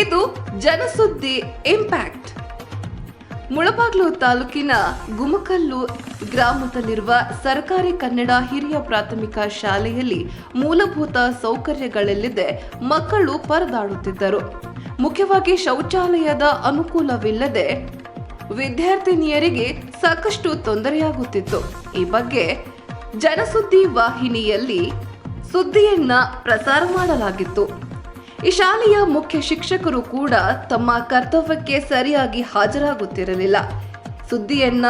ಇದು ಜನಸುದ್ದಿ ಇಂಪ್ಯಾಕ್ಟ್. ಮುಳಬಾಗಿಲು ತಾಲೂಕಿನ ಗುಮಕಲ್ಲು ಗ್ರಾಮದಲ್ಲಿರುವ ಸರ್ಕಾರಿ ಕನ್ನಡ ಹಿರಿಯ ಪ್ರಾಥಮಿಕ ಶಾಲೆಯಲ್ಲಿ ಮೂಲಭೂತ ಸೌಕರ್ಯಗಳಿಲ್ಲದೆ ಮಕ್ಕಳು ಪರದಾಡುತ್ತಿದ್ದರು. ಮುಖ್ಯವಾಗಿ ಶೌಚಾಲಯದ ಅನುಕೂಲವಿಲ್ಲದೆ ವಿದ್ಯಾರ್ಥಿನಿಯರಿಗೆ ಸಾಕಷ್ಟು ತೊಂದರೆಯಾಗುತ್ತಿತ್ತು. ಈ ಬಗ್ಗೆ ಜನಸುದ್ದಿ ವಾಹಿನಿಯಲ್ಲಿ ಸುದ್ದಿಯನ್ನ ಪ್ರಸಾರ ಮಾಡಲಾಗಿತ್ತು. ಈ ಶಾಲೆಯ ಮುಖ್ಯ ಶಿಕ್ಷಕರು ಕೂಡ ತಮ್ಮ ಕರ್ತವ್ಯಕ್ಕೆ ಸರಿಯಾಗಿ ಹಾಜರಾಗುತ್ತಿರಲಿಲ್ಲ. ಸುದ್ದಿಯನ್ನ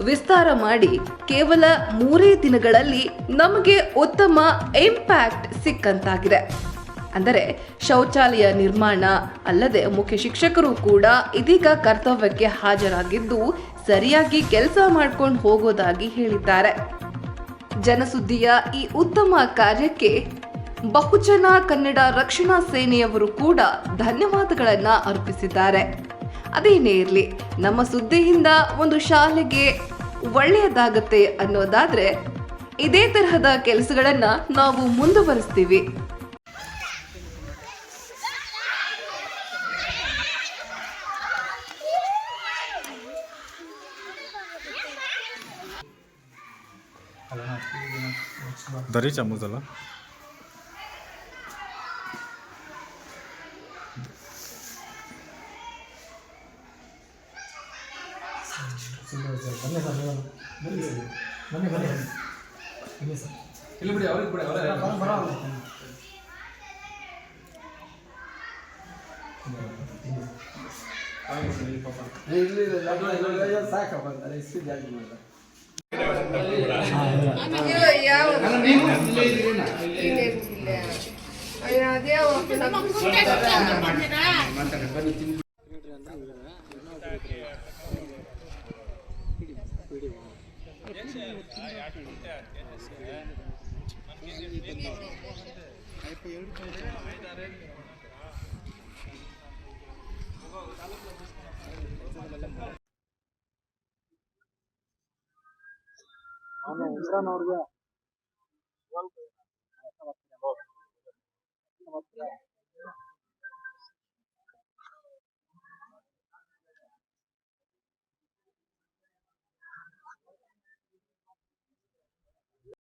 ವಿಸ್ತಾರ ಮಾಡಿ ಕೇವಲ 3 ದಿನಗಳಲ್ಲಿ ನಮಗೆ ಉತ್ತಮ ಇಂಪ್ಯಾಕ್ಟ್ ಸಿಕ್ಕಂತಾಗಿದೆ. ಅಂದರೆ ಶೌಚಾಲಯ ನಿರ್ಮಾಣ ಅಲ್ಲದೆ ಮುಖ್ಯ ಶಿಕ್ಷಕರು ಕೂಡ ಇದೀಗ ಕರ್ತವ್ಯಕ್ಕೆ ಹಾಜರಾಗಿದ್ದು ಸರಿಯಾಗಿ ಕೆಲಸ ಮಾಡ್ಕೊಂಡು ಹೋಗೋದಾಗಿ ಹೇಳಿದ್ದಾರೆ. ಜನಸುದ್ದಿಯ ಈ ಉತ್ತಮ ಕಾರ್ಯಕ್ಕೆ ಬಹುಜನ ಕನ್ನಡ ರಕ್ಷಣಾ ಸೇನೆಯವರು ಕೂಡ ಧನ್ಯವಾದಗಳನ್ನ ಅರ್ಪಿಸಿದ್ದಾರೆ. ಅದೇನೇ ಇರಲಿ, ನಮ್ಮ ಸುದ್ದಿಯಿಂದ ಒಂದು ಶಾಲೆಗೆ ಒಳ್ಳೆಯದಾಗತ್ತೆ ಅನ್ನೋದಾದ್ರೆ ಇದೇ ತರಹದ ಕೆಲಸಗಳನ್ನ ನಾವು ಮುಂದುವರಿಸ್ತೀವಿ. दरी चमचला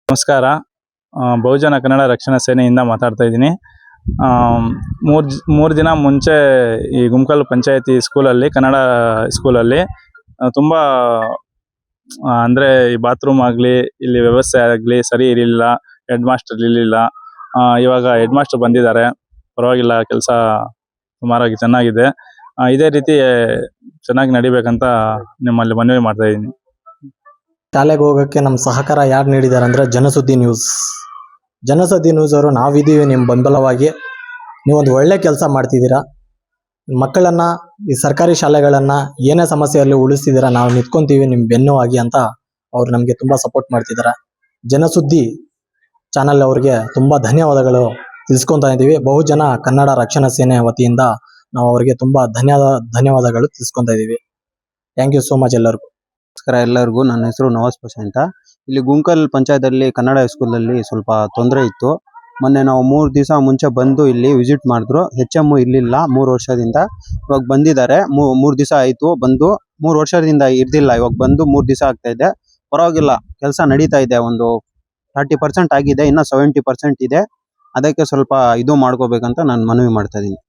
ನಮಸ್ಕಾರ. ಬಹುಜನ ಕನ್ನಡ ರಕ್ಷಣಾ ಸೇನೆಯಿಂದ ಮಾತಾಡ್ತಾ ಇದ್ದೀನಿ. ಮೂರು ದಿನ ಮುಂಚೆ ಈ ಗುಮಕಲ್ ಪಂಚಾಯತಿ ಸ್ಕೂಲಲ್ಲಿ, ಕನ್ನಡ ಸ್ಕೂಲಲ್ಲಿ ತುಂಬ ಅಂದರೆ ಈ ಬಾತ್ರೂಮ್ ಆಗಲಿ, ಇಲ್ಲಿ ವ್ಯವಸ್ಥೆ ಆಗಲಿ ಸರಿ ಇರಲಿಲ್ಲ. ಹೆಡ್ ಮಾಸ್ಟರ್ ಇರಲಿಲ್ಲ. ಇವಾಗ ಹೆಡ್ ಮಾಸ್ಟರ್ ಬಂದಿದ್ದಾರೆ. ಪರವಾಗಿಲ್ಲ, ಕೆಲಸ ಸುಮಾರಾಗಿ ಚೆನ್ನಾಗಿದೆ. ಇದೇ ರೀತಿ ಚೆನ್ನಾಗಿ ನಡಿಬೇಕಂತ ನಿಮ್ಮಲ್ಲಿ ಮನವಿ ಮಾಡ್ತಾ ಇದ್ದೀನಿ. ಶಾಲೆಗೆ ಹೋಗೋಕ್ಕೆ ನಮ್ಮ ಸಹಕಾರ ಯಾರು ನೀಡಿದ್ದಾರೆ ಅಂದರೆ ಜನಸುದ್ದಿ ನ್ಯೂಸ್. ಜನಸುದ್ದಿ ನ್ಯೂಸ್ ಅವರು ನಾವಿದ್ದೀವಿ ನಿಮ್ಮ ಬೆಂಬಲವಾಗಿ. ನೀವೊಂದು ಒಳ್ಳೆ ಕೆಲಸ ಮಾಡ್ತಿದ್ದೀರಾ. ಮಕ್ಕಳನ್ನು, ಈ ಸರ್ಕಾರಿ ಶಾಲೆಗಳನ್ನು ಏನೇ ಸಮಸ್ಯೆಯಲ್ಲಿ ಉಳಿಸ್ತಿದ್ದೀರಾ, ನಾವು ನಿಂತ್ಕೊತೀವಿ ನಿಮ್ಮ ಬೆನ್ನುವಾಗಿ ಅಂತ ಅವ್ರು ನಮಗೆ ತುಂಬ ಸಪೋರ್ಟ್ ಮಾಡ್ತಿದ್ದಾರೆ. ಜನಸುದ್ದಿ ಚಾನಲ್ ಅವ್ರಿಗೆ ತುಂಬ ಧನ್ಯವಾದಗಳು ತಿಳಿಸ್ಕೊತಾ ಇದ್ದೀವಿ. ಬಹುಜನ ಕನ್ನಡ ರಕ್ಷಣಾ ಸೇನೆ ವತಿಯಿಂದ ನಾವು ಅವರಿಗೆ ತುಂಬ ಧನ್ಯವಾದಗಳು ತಿಳಿಸ್ಕೊತಾ ಇದ್ದೀವಿ. ಥ್ಯಾಂಕ್ ಯು ಸೋ ಮಚ್ ಎಲ್ಲರಿಗೂ. ನಮಸ್ಕಾರ ಎಲ್ಲರಿಗೂ. ನನ್ನ ಹೆಸರು ನವಾಜ್ ಪಾಷಾ ಅಂತ. ಇಲ್ಲಿ ಗುಂಕಲ್ ಪಂಚಾಯತಲ್ಲಿ ಕನ್ನಡ ಸ್ಕೂಲಲ್ಲಿ ಸ್ವಲ್ಪ ತೊಂದರೆ ಇತ್ತು. ಮೊನ್ನೆ ನಾವು 3 ದಿವಸ ಮುಂಚೆ ಬಂದು ಇಲ್ಲಿ ವಿಸಿಟ್ ಮಾಡಿದ್ರು. HM ಇರಲಿಲ್ಲ 3 ವರ್ಷದಿಂದ. ಇವಾಗ ಬಂದಿದ್ದಾರೆ. 3 ದಿವಸ ಆಯಿತು ಬಂದು. 3 ವರ್ಷದಿಂದ ಇರ್ದಿಲ್ಲ, ಇವಾಗ ಬಂದು 3 ದಿವಸ ಆಗ್ತಾ ಇದೆ. ಪರವಾಗಿಲ್ಲ, ಕೆಲಸ ನಡೀತಾ ಇದೆ. ಒಂದು 30% ಆಗಿದೆ, ಇನ್ನು 70% ಇದೆ. ಅದಕ್ಕೆ ಸ್ವಲ್ಪ ಇದು ಮಾಡ್ಕೋಬೇಕಂತ ನಾನು ಮನವಿ ಮಾಡ್ತಾ ಇದ್ದೀನಿ.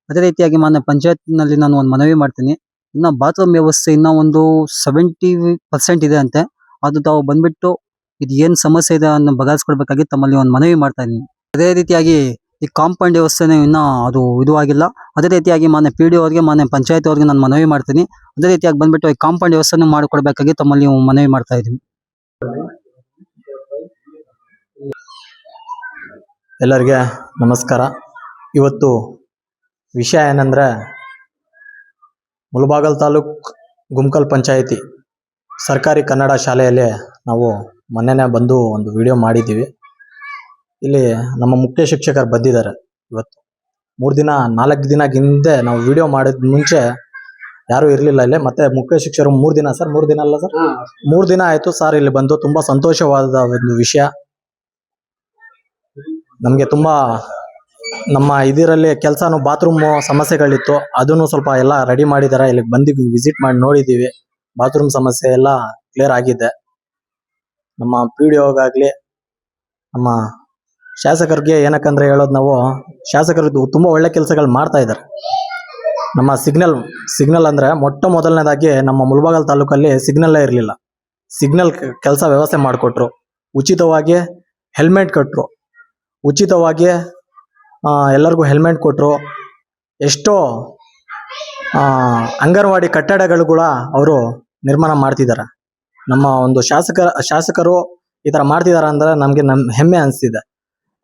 ಅದೇ ರೀತಿಯಾಗಿ ಮಾನ್ಯ ಪಂಚಾಯತ್ನಲ್ಲಿ ನಾನು ಒಂದು ಮನವಿ ಮಾಡ್ತೀನಿ. ಇನ್ನು ಬಾತ್ರೂಮ್ ವ್ಯವಸ್ಥೆ ಇನ್ನೂ ಒಂದು 70% ಇದೆ ಅಂತೆ. ಅದು ತಾವು ಬಂದ್ಬಿಟ್ಟು ಇದು ಏನು ಸಮಸ್ಯೆ ಇದೆ ಅನ್ನೋ ಬಗೆಹರಿಸ್ಕೊಡ್ಬೇಕಾಗಿ ತಮ್ಮಲ್ಲಿ ಒಂದು ಮನವಿ ಮಾಡ್ತಾ ಇದ್ದೀನಿ. ಅದೇ ರೀತಿಯಾಗಿ ಈ ಕಾಂಪೌಂಡ್ ವ್ಯವಸ್ಥೆನೇ ಇನ್ನೂ ಅದು ಇದು ಆಗಿಲ್ಲ. ಅದೇ ರೀತಿಯಾಗಿ ಮಾನ್ಯ PDO ಅವ್ರಿಗೆ, ಮಾನ್ಯ ಪಂಚಾಯತ್ ಅವ್ರಿಗೆ ನಾನು ಮನವಿ ಮಾಡ್ತೀನಿ. ಅದೇ ರೀತಿಯಾಗಿ ಬಂದ್ಬಿಟ್ಟು ಈ ಕಾಂಪೌಂಡ್ ವ್ಯವಸ್ಥೆನೂ ಮಾಡಿಕೊಡ್ಬೇಕಾಗಿ ತಮ್ಮಲ್ಲಿ ಮನವಿ ಮಾಡ್ತಾ ಇದ್ದೀನಿ. ಎಲ್ಲರಿಗೆ ನಮಸ್ಕಾರ. ಇವತ್ತು ವಿಷಯ ಏನಂದರೆ, ಮುಳಬಾಗಿಲು ತಾಲೂಕು ಗುಮಕಲ್ ಪಂಚಾಯಿತಿ ಸರ್ಕಾರಿ ಕನ್ನಡ ಶಾಲೆಯಲ್ಲಿ ನಾವು ಮೊನ್ನೆನೇ ಬಂದು ಒಂದು ವಿಡಿಯೋ ಮಾಡಿದ್ದೀವಿ. ಇಲ್ಲಿ ನಮ್ಮ ಮುಖ್ಯ ಶಿಕ್ಷಕರು ಬಂದಿದ್ದಾರೆ. ಇವತ್ತು 4 ದಿನ ಹಿಂದೆ ನಾವು ವಿಡಿಯೋ ಮಾಡಿದ ಮುಂಚೆ ಯಾರೂ ಇರಲಿಲ್ಲ ಇಲ್ಲಿ. ಮತ್ತೆ ಮುಖ್ಯ ಶಿಕ್ಷಕರು 3 ದಿನ ಸರ್, 3 ದಿನ ಅಲ್ಲ ಸರ್, 3 ದಿನ ಆಯಿತು ಸರ್ ಇಲ್ಲಿ ಬಂದು. ತುಂಬ ಸಂತೋಷವಾದ ಒಂದು ವಿಷಯ. ನಮಗೆ ತುಂಬ ನಮ್ಮ ಇದರಲ್ಲಿ ಕೆಲಸನೂ ಬಾತ್ರೂಮ್ ಸಮಸ್ಯೆಗಳಿತ್ತು, ಅದನ್ನು ಸ್ವಲ್ಪ ಎಲ್ಲ ರೆಡಿ ಮಾಡಿದ್ದಾರೆ. ಇಲ್ಲಿಗೆ ಬಂದಿದ್ವಿ, ವಿಸಿಟ್ ಮಾಡಿ ನೋಡಿದ್ದೀವಿ. ಬಾತ್ರೂಮ್ ಸಮಸ್ಯೆ ಎಲ್ಲ ಕ್ಲಿಯರ್ ಆಗಿದೆ. ನಮ್ಮ ಪಿ ಡಿ ಒಗಾಗಲಿ ನಮ್ಮ ಶಾಸಕರಿಗೆ ಏನಕ್ಕಂದ್ರೆ ಹೇಳೋದು, ನಾವು ಶಾಸಕರು ತುಂಬ ಒಳ್ಳೆ ಕೆಲಸಗಳು ಮಾಡ್ತಾ ಇದ್ದಾರೆ. ನಮ್ಮ ಸಿಗ್ನಲ್ ಅಂದರೆ ಮೊದಲನೇದಾಗಿ ನಮ್ಮ ಮುಳಬಾಗಿಲು ತಾಲೂಕಲ್ಲಿ ಸಿಗ್ನಲ್ಲೇ ಇರಲಿಲ್ಲ. ಸಿಗ್ನಲ್ ಕೆಲಸ ವ್ಯವಸ್ಥೆ ಮಾಡಿಕೊಟ್ರು. ಉಚಿತವಾಗಿ ಹೆಲ್ಮೆಟ್ ಕೊಟ್ಟರು. ಉಚಿತವಾಗಿ ಎಲ್ಲರಿಗೂ ಹೆಲ್ಮೆಟ್ ಕೊಟ್ಟರು. ಎಷ್ಟೋ ಅಂಗನವಾಡಿ ಕಟ್ಟಡಗಳು ಕೂಡ ಅವರು ನಿರ್ಮಾಣ ಮಾಡ್ತಿದ್ದಾರೆ. ನಮ್ಮ ಒಂದು ಶಾಸಕರು ಈ ಥರ ಮಾಡ್ತಿದ್ದಾರೆ ಅಂದರೆ ನಮಗೆ ಹೆಮ್ಮೆ ಅನಿಸ್ತಿದೆ.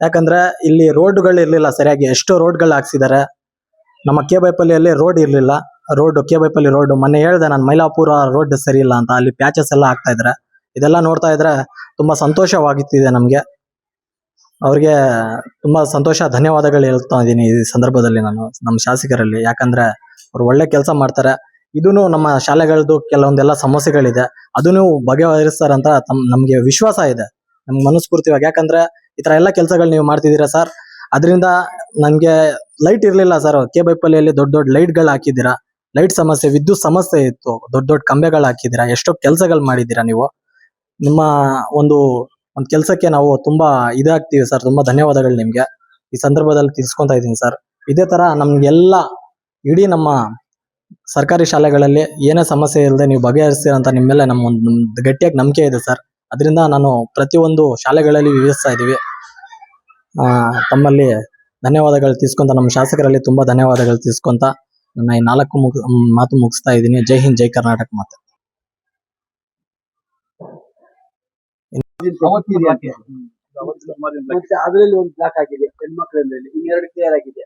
ಯಾಕಂದರೆ ಇಲ್ಲಿ ರೋಡ್ಗಳು ಇರಲಿಲ್ಲ ಸರಿಯಾಗಿ, ಎಷ್ಟೋ ರೋಡ್ಗಳು ಹಾಕ್ಸಿದ್ದಾರೆ. ನಮ್ಮ ಕೆ.ಬೈಪಲ್ಲಿಯಲ್ಲಿ ರೋಡ್ ಇರಲಿಲ್ಲ. ಕೆ.ಬೈಪಲ್ಲಿ ರೋಡ್ ಮೊನ್ನೆ ಹೇಳಿದೆ ನಾನು, ಮೈಲಾಪುರ ರೋಡ್ ಸರಿ ಇಲ್ಲ ಅಂತ. ಅಲ್ಲಿ ಪ್ಯಾಚಸ್ ಎಲ್ಲ ಹಾಕ್ತಾ ಇದ್ದಾರೆ. ಇದೆಲ್ಲ ನೋಡ್ತಾ ಇದ್ರೆ ತುಂಬ ಸಂತೋಷವಾಗುತ್ತಿದೆ ನಮಗೆ. ಅವ್ರಿಗೆ ತುಂಬ ಸಂತೋಷ, ಧನ್ಯವಾದಗಳು ಹೇಳ್ತಾ ಇದ್ದೀನಿ ಈ ಸಂದರ್ಭದಲ್ಲಿ ನಾನು ನಮ್ಮ ಶಾಸಕರಲ್ಲಿ. ಯಾಕಂದರೆ ಅವ್ರು ಒಳ್ಳೆ ಕೆಲಸ ಮಾಡ್ತಾರೆ. ಇದೂ ನಮ್ಮ ಶಾಲೆಗಳದ್ದು ಕೆಲವೊಂದೆಲ್ಲ ಸಮಸ್ಯೆಗಳಿದೆ, ಅದನ್ನು ಬಗೆಹರಿಸ್ತಾರೆ ಅಂತ ನಮಗೆ ವಿಶ್ವಾಸ ಇದೆ, ನಮ್ಗೆ ಮನಸ್ಫೂರ್ತಿಯಾಗಿ. ಯಾಕಂದರೆ ಈ ಥರ ಎಲ್ಲ ಕೆಲಸಗಳು ನೀವು ಮಾಡ್ತಿದ್ದೀರಾ ಸರ್. ಅದರಿಂದ ನನಗೆ ಲೈಟ್ ಇರಲಿಲ್ಲ ಸರ್. ಕೆ.ಬೈಪಲ್ಲಿಯಲ್ಲಿ ದೊಡ್ಡ ಲೈಟ್ಗಳು ಹಾಕಿದ್ದೀರಾ. ಲೈಟ್ ಸಮಸ್ಯೆ, ವಿದ್ಯುತ್ ಸಮಸ್ಯೆ ಇತ್ತು. ದೊಡ್ಡ ಕಂಬೆಗಳು ಹಾಕಿದ್ದೀರಾ. ಎಷ್ಟೋ ಕೆಲಸಗಳು ಮಾಡಿದ್ದೀರಾ ನೀವು. ನಿಮ್ಮ ಒಂದು ಕೆಲಸಕ್ಕೆ ನಾವು ತುಂಬ ಇದಾಗ್ತೀವಿ ಸರ್. ತುಂಬ ಧನ್ಯವಾದಗಳು ನಿಮಗೆ ಈ ಸಂದರ್ಭದಲ್ಲಿ ತಿಳಿಸ್ಕೊತಾ ಇದ್ದೀನಿ ಸರ್. ಇದೇ ಥರ ನಮಗೆಲ್ಲ ಇಡೀ ನಮ್ಮ ಸರ್ಕಾರಿ ಶಾಲೆಗಳಲ್ಲಿ ಏನೇ ಸಮಸ್ಯೆ ಇಲ್ಲದೆ ನೀವು ಬಗೆಹರಿಸ್ತೀರ ಅಂತ ನಿಮ್ಮ ಮೇಲೆ ನಮ್ಗೊಂದು ಗಟ್ಟಿಯಾಗಿ ನಂಬಿಕೆ ಇದೆ ಸರ್. ಅದರಿಂದ ನಾನು ಪ್ರತಿಯೊಂದು ಶಾಲೆಗಳಲ್ಲಿ ವಿವರಿಸ್ತಾ ಇದ್ದೀವಿ. ತಮ್ಮಲ್ಲಿ ಧನ್ಯವಾದಗಳು ತಿಳಿಸ್ಕೊಂತ, ನಮ್ಮ ಶಾಸಕರಲ್ಲಿ ತುಂಬ ಧನ್ಯವಾದಗಳು ತಿಳಿಸ್ಕೊಂತ ನನ್ನ ಈ 4 ಮಾತು ಮುಗಿಸ್ತಾ ಇದ್ದೀನಿ. ಜೈ ಹಿಂದ್, ಜೈ ಕರ್ನಾಟಕ. ಮಾತು ಮತ್ತೆ ಅದ್ರಲ್ಲಿ ಒಂದು ಬ್ಲಾಕ್ ಆಗಿದೆ ಹೆಣ್ಮಕ್ಳಲ್ಲಿ, ಇನ್ನೆರಡು ಕ್ಲಿಯರ್ ಆಗಿದೆ.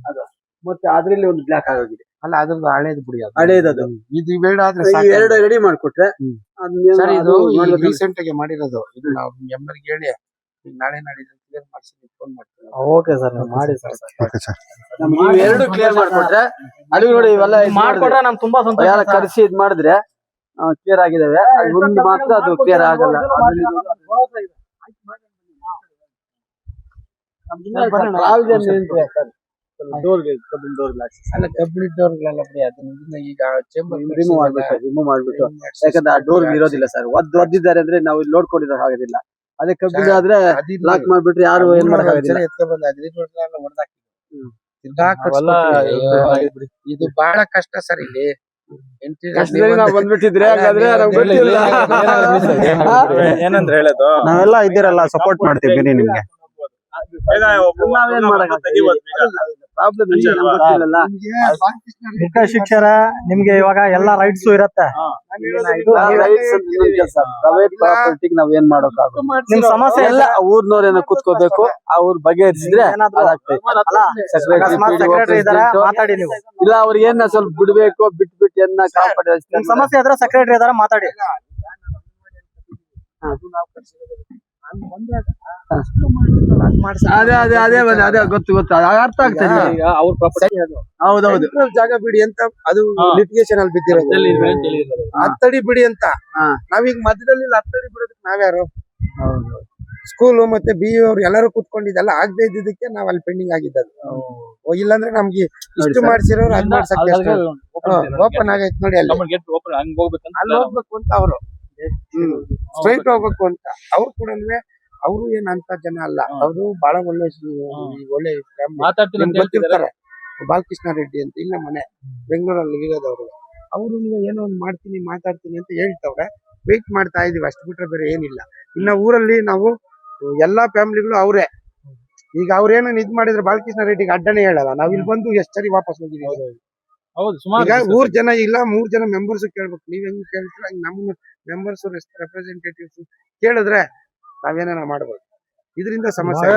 ಅದು ಮತ್ತೆ ಅದ್ರಲ್ಲಿ ಒಂದು ಬ್ಲಾಕ್ ಆಗೋಗಿದೆ. ಅಲ್ಲ, ಅದ್ರದ್ದು ಹಳೇದು ಬಿಡಿ, ಹಳೇದದು. ಇದು ಬೇಡ ಆದ್ರೆ ಈ ಎರಡು ರೆಡಿ ಮಾಡ್ಕೊಟ್ರೆ ಸರ್. ಇದು ರೀಸೆಂಟ್ ಆಗಿ ಮಾಡಿರೋದು. ಇದು ನಾವು ಎಂಬರ್ಗೆ ಹೇಳಿ ಈಗ ನಾಳೆ ನಾಡಿದ್ದು ಕ್ಲಿಯರ್ ಮಾಡಿಸಿ ಫೋನ್ ಮಾಡ್ತೀವಿ. ಓಕೆ ಸರ್, ಮಾಡಿ ಸರ್. ಎರಡು ಕ್ಲಿಯರ್ ಮಾಡ್ಕೊಟ್ರೆ ಅಡಿಗೆ ನೋಡಿ ಇವೆಲ್ಲ ಮಾಡ್ಕೊಟ್ರೆ ನಮ್ಗೆ ತುಂಬಾ ಸಂತೋಷ. ಯಾರ ಕರೆಸಿ ಇದ್ ಮಾಡಿದ್ರೆ ಕ್ಲಿಯರ್ ಆಗಿದಾವೆ. ಒಂದು ಮಾತ್ರ ಅದು ಕ್ಲಿಯರ್ ಆಗಲ್ಲ. ಕಬ್ಬಿಣ ಡೋರ್ಗಳೆಲ್ಲ ಬಿಡಿ, ಅದನ್ನ ಈಗ ರಿಮೂವ್ ಮಾಡ್ಬಿಟ್ಟು ಯಾಕಂದ್ರೆ ಆ ಡೋರ್ ಇರೋದಿಲ್ಲ ಸರ್. ಒದ್ದಿದ್ದಾರೆ ಅಂದ್ರೆ ನಾವು ಇಲ್ಲಿ ನೋಡ್ಕೊಂಡಿರೋ ಆಗೋದಿಲ್ಲ. ಅದೇ ಕಬ್ಬಿಣ ಆದ್ರೆ ಲಾಕ್ ಮಾಡ್ಬಿಟ್ರೆ ಯಾರು ಏನ್ ಮಾಡಕ್ಕಾಗೋದಿಲ್ಲ. ಇದು ಬಹಳ ಕಷ್ಟ ಸರ್. ಇಲ್ಲಿ ನಾವು ಬಂದ್ಬಿಟ್ಟಿದ್ರೆ ಹಾಗಾದ್ರೆ ಏನಂದ್ರೆ ಹೇಳೋದು, ನಾವೆಲ್ಲ ಇದ್ದೀರಲ್ಲ, ಸಪೋರ್ಟ್ ಮಾಡ್ತೀವಿ ನಿಮ್ಗೆ. ನಾವೇನ್ ಪ್ರಾಬ್ಲಮ್ ಶಿಕ್ಷರ ನಿಮ್ಗೆ ಇವಾಗ ಎಲ್ಲಾ ರೈಟ್ಸ್ ಇರತ್ತೆ. ಪ್ರೈವೇಟ್ ಪ್ರಾಪರ್ಟಿಗೆ ನಾವ್ ಏನ್ ಮಾಡೋಕ್ಕಾಗ. ನಿಮ್ ಸಮಸ್ಯೆ ಎಲ್ಲ ಊರ್ನವ್ರೇನ ಕುತ್ಕೋಬೇಕು, ಅವ್ರ ಬಗೆಹರಿಸಿದ್ರೆ ಮಾತಾಡಿ ನೀವು. ಇಲ್ಲ ಅವ್ರಿಗೆ ಏನ ಸ್ವಲ್ಪ ಬಿಡ್ಬೇಕು, ಬಿಟ್ಬಿಟ್ಟು ಏನ ಕಾಪಾಡಿ ಸಮಸ್ಯೆ ಇದ್ರೆ ಸೆಕ್ರೆಟರಿ ಇದಾರೆ, ಮಾತಾಡಿ. ಅದೇ ಗೊತ್ತು ಅರ್ಥ ಆಗ್ತದೆ. ಹೌದೌದು, ಜಾಗ ಬಿಡಿ ಅಂತ ಅದು ಲಿಟಿಗೇಷನ್ ಅಲ್ಲಿ ಬಿದ್ದಿರೋದು. 10 ಅಡಿ ಬಿಡಿ ಅಂತ. ನಾವೀಗ ಮಧ್ಯದಲ್ಲಿ 10 ಅಡಿ ಬಿಡೋದಕ್ಕೆ ನಾವ್ಯಾರು? ಸ್ಕೂಲ್ ಮತ್ತೆ BE ಅವ್ರು ಎಲ್ಲರೂ ಕುತ್ಕೊಂಡಿದ್ದೆಲ್ಲ ಆಗದೆ ಇದ್ದಿದ್ದಕ್ಕೆ ನಾವ್ ಅಲ್ಲಿ ಪೆಂಡಿಂಗ್ ಆಗಿದ್ದದು. ಇಲ್ಲಾಂದ್ರೆ ನಮ್ಗೆ ಇಷ್ಟು ಮಾಡ್ಸಿರೋರು ಅದ್ ಮಾಡ್ಸಕ್ಕೆ ಓಪನ್ ಆಗೈತೆ ನೋಡಿ. ಅಲ್ಲಿ ಹೋಗ್ಬೇಕು ಅಂತ ಅವರು ಸ್ಟ್ರೈಟ್ ಹೋಗ್ಬೇಕು ಅಂತ. ಅವ್ರು ಕೂಡ ಅವರು ಏನಂತ ಜನ ಅಲ್ಲ, ಅವರು ಬಹಳ ಒಳ್ಳೆ ಗೊತ್ತಿರ್ತಾರೆ. ಬಾಲಕೃಷ್ಣ ರೆಡ್ಡಿ ಅಂತ ಇಲ್ಲ ಮನೆ ಬೆಂಗಳೂರಲ್ಲಿ ಇರೋದವ್ರು. ಅವರು ಏನೋ ಒಂದು ಮಾಡ್ತೀನಿ ಮಾತಾಡ್ತೀನಿ ಅಂತ ಹೇಳ್ತವ್ರೆ. ವೆಯ್ಟ್ ಮಾಡ್ತಾ ಇದೀವಿ, ಅಷ್ಟು ಬಿಟ್ರೆ ಬೇರೆ ಏನಿಲ್ಲ. ಇನ್ನ ಊರಲ್ಲಿ ನಾವು ಎಲ್ಲಾ ಫ್ಯಾಮಿಲಿಗಳು ಅವ್ರೆ. ಈಗ ಅವ್ರೇನೋ ಇದ್ ಮಾಡಿದ್ರೆ ಬಾಲಕೃಷ್ಣ ರೆಡ್ಡಿಗೆ ಅಡ್ಡನೇ ಹೇಳಲ್ಲ. ನಾವ್ ಇಲ್ಲಿ ಬಂದು ಎಷ್ಟ್ ಸರಿ ವಾಪಸ್ ಹೋಗಿದ್ದೀವಿ. ಈಗ 3 ಜನ ಇಲ್ಲ, 3 ಜನ ಮೆಂಬರ್ಸ್ ಕೇಳ್ಬೇಕು. ನೀವ್ ಹೆಂಗ್ ಕೇಳ್ತೀರ ಹಂಗ್ ನಮ್ಮ ಮೆಂಬರ್ಸ್ ರೆಪ್ರೆಸೆಂಟೇಟಿವ್ಸ್ ಕೇಳಿದ್ರೆ ನಾವೇನ ಮಾಡ್ಬೋದು. ಇದರಿಂದ ಸಮಸ್ಯೆ